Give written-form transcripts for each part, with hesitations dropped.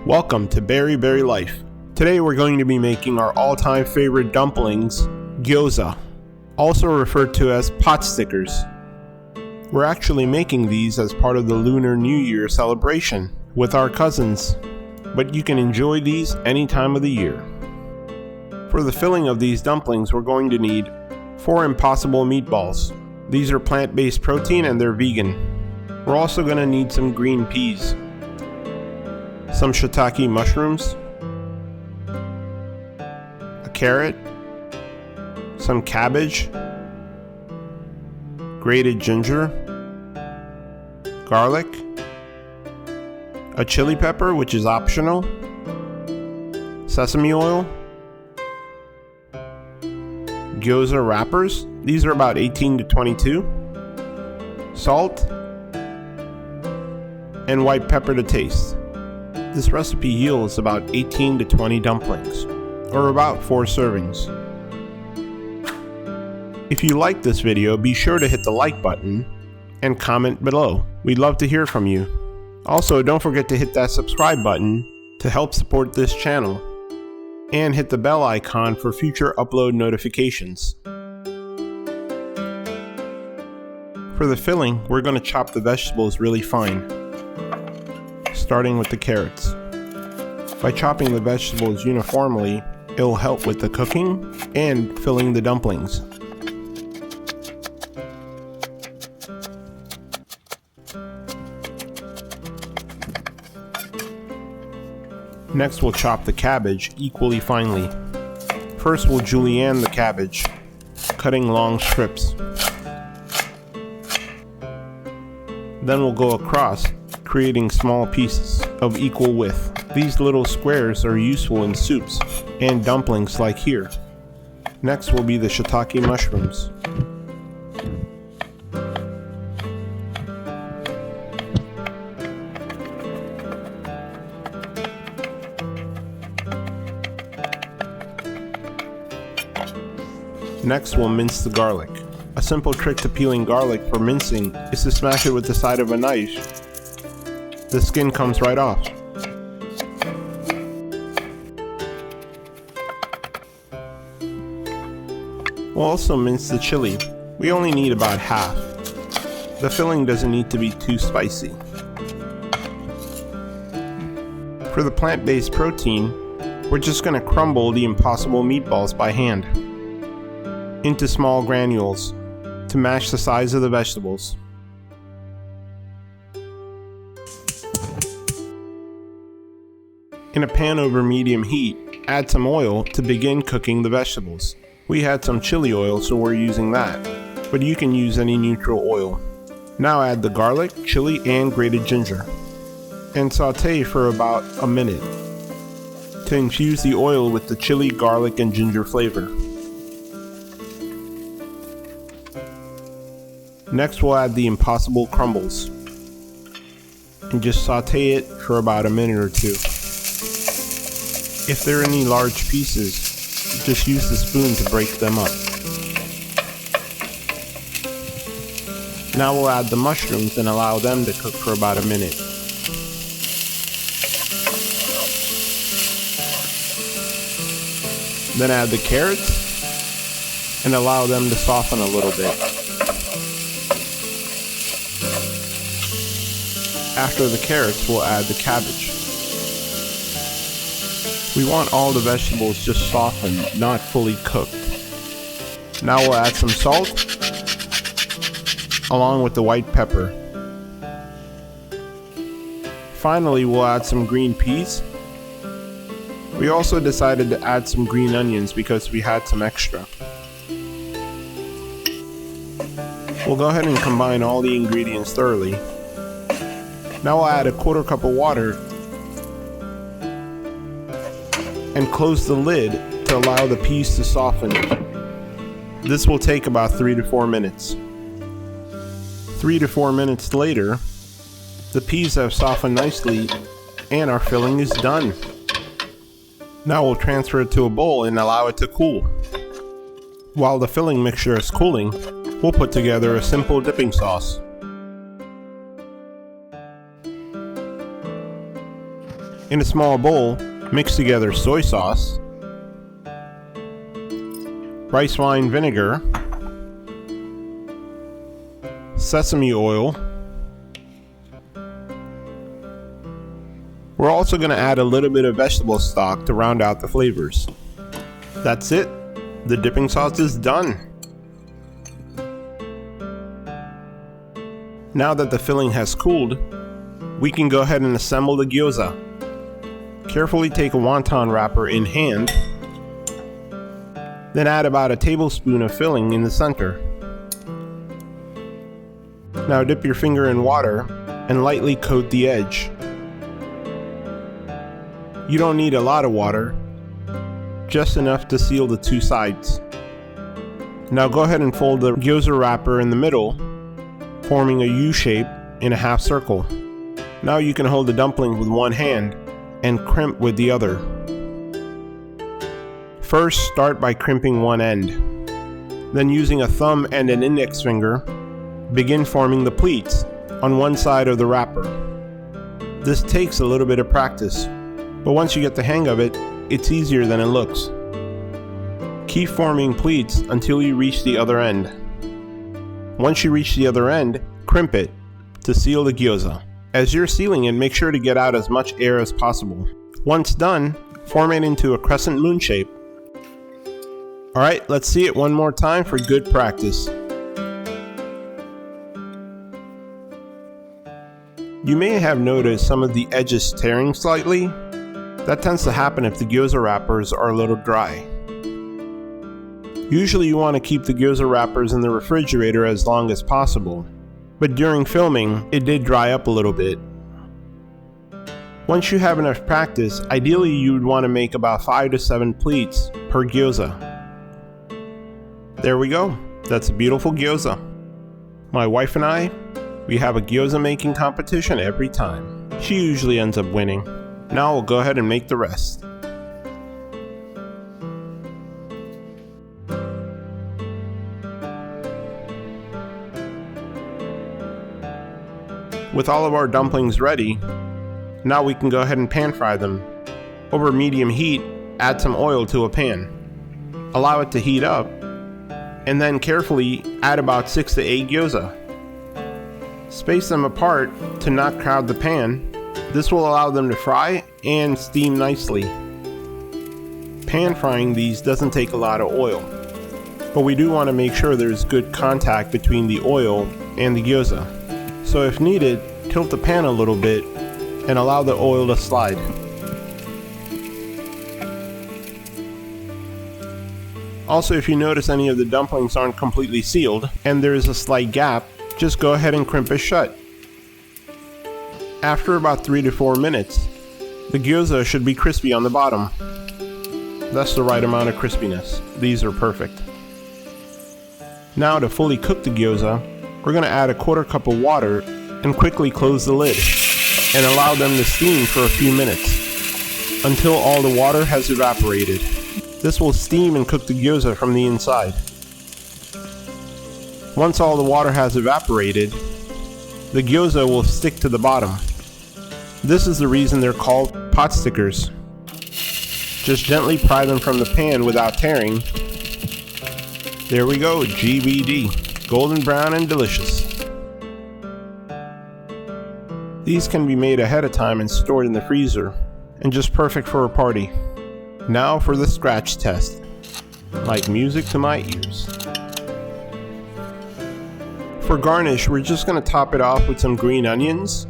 Welcome to Berry Berry Life. Today we're going to be making our all-time favorite dumplings, Gyoza, also referred to as Potstickers. We're actually making these as part of the Lunar New Year celebration with our cousins, but you can enjoy these any time of the year. For the filling of these dumplings, we're going to need 4 Impossible Meatballs. These are plant-based protein and they're vegan. We're also going to need some green peas, some shiitake mushrooms, a carrot, some cabbage, grated ginger, garlic, a chili pepper, which is optional, sesame oil, Gyoza wrappers, these are about 18 to 22, salt, and white pepper to taste. This recipe yields about 18 to 20 dumplings, or about 4 servings. If you like this video, be sure to hit the like button and comment below. We'd love to hear from you. Also, don't forget to hit that subscribe button to help support this channel, and hit the bell icon for future upload notifications. For the filling, we're going to chop the vegetables really fine, starting with the carrots. By chopping the vegetables uniformly, it will help with the cooking and filling the dumplings. Next, we'll chop the cabbage equally finely. First, we'll julienne the cabbage, cutting long strips. Then we'll go across, creating small pieces of equal width. These little squares are useful in soups and dumplings like here. Next will be the shiitake mushrooms. Next, we'll mince the garlic. A simple trick to peeling garlic for mincing is to smash it with the side of a knife. The skin comes right off. We'll also mince the chili. We only need about half. The filling doesn't need to be too spicy. For the plant-based protein, we're just going to crumble the Impossible Meatballs by hand into small granules to match the size of the vegetables. In a pan over medium heat, add some oil to begin cooking the vegetables. We had some chili oil, so we're using that, but you can use any neutral oil. Now add the garlic, chili, and grated ginger, and saute for about a minute to infuse the oil with the chili, garlic, and ginger flavor. Next, we'll add the Impossible crumbles and just saute it for about a minute or 2. If there are any large pieces, just use the spoon to break them up. Now we'll add the mushrooms and allow them to cook for about a minute. Then add the carrots and allow them to soften a little bit. After the carrots, we'll add the cabbage. We want all the vegetables just softened, not fully cooked. Now we'll add some salt, along with the white pepper. Finally, we'll add some green peas. We also decided to add some green onions because we had some extra. We'll go ahead and combine all the ingredients thoroughly. Now we'll add a 1/4 cup of water and close the lid to allow the peas to soften. This will take about 3 to 4 minutes. 3 to 4 minutes later, the peas have softened nicely and our filling is done. Now we'll transfer it to a bowl and allow it to cool. While the filling mixture is cooling, we'll put together a simple dipping sauce. In a small bowl, mix together soy sauce, rice wine vinegar, sesame oil. We're also going to add a little bit of vegetable stock to round out the flavors. That's it. The dipping sauce is done. Now that the filling has cooled, we can go ahead and assemble the gyoza. Carefully take a wonton wrapper in hand, then add about a tablespoon of filling in the center. Now dip your finger in water and lightly coat the edge. You don't need a lot of water, just enough to seal the two sides. Now go ahead and fold the gyoza wrapper in the middle, forming a U shape in a half circle. Now you can hold the dumpling with one hand and crimp with the other. First, start by crimping one end. Then using a thumb and an index finger, begin forming the pleats on one side of the wrapper. This takes a little bit of practice, but once you get the hang of it, it's easier than it looks. Keep forming pleats until you reach the other end. Once you reach the other end, crimp it to seal the gyoza. As you're sealing it, make sure to get out as much air as possible. Once done, form it into a crescent moon shape. Alright, let's see it one more time for good practice. You may have noticed some of the edges tearing slightly. That tends to happen if the gyoza wrappers are a little dry. Usually you want to keep the gyoza wrappers in the refrigerator as long as possible, but during filming it did dry up a little bit. Once you have enough practice, ideally you would want to make about 5 to 7 pleats per gyoza. There we go, that's a beautiful gyoza. My wife and I, we have a gyoza making competition every time. She usually ends up winning. Now we'll go ahead and make the rest. With all of our dumplings ready, now we can go ahead and pan fry them. Over medium heat, add some oil to a pan. Allow it to heat up, and then carefully add about 6 to 8 gyoza. Space them apart to not crowd the pan. This will allow them to fry and steam nicely. Pan frying these doesn't take a lot of oil, but we do want to make sure there's good contact between the oil and the gyoza. So if needed, tilt the pan a little bit and allow the oil to slide. Also, if you notice any of the dumplings aren't completely sealed and there is a slight gap, just go ahead and crimp it shut. After about 3 to 4 minutes, the gyoza should be crispy on the bottom. That's the right amount of crispiness. These are perfect. Now to fully cook the gyoza, we're going to add a 1/4 cup of water and quickly close the lid and allow them to steam for a few minutes until all the water has evaporated. This will steam and cook the gyoza from the inside. Once all the water has evaporated, the gyoza will stick to the bottom. This is the reason they're called potstickers. Just gently pry them from the pan without tearing. There we go, GBD, golden brown and delicious. These can be made ahead of time and stored in the freezer, and just perfect for a party. Now for the scratch test, like music to my ears. For garnish, we're just going to top it off with some green onions,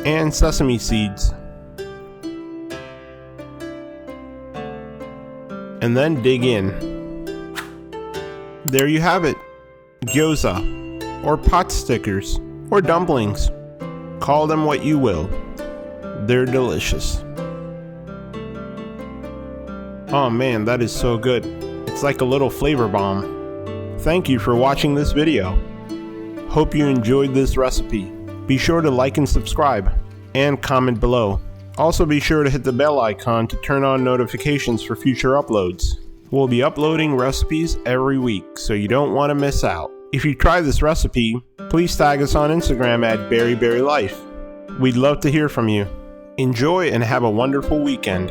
and sesame seeds, and then dig in. There you have it, gyoza, or potstickers, or dumplings. Call them what you will. They're delicious. Oh man, that is so good. It's like a little flavor bomb. Thank you for watching this video. Hope you enjoyed this recipe. Be sure to like and subscribe, and comment below. Also be sure to hit the bell icon to turn on notifications for future uploads. We'll be uploading recipes every week, so you don't want to miss out. If you try this recipe, please tag us on Instagram at berryberrylife. We'd love to hear from you. Enjoy and have a wonderful weekend.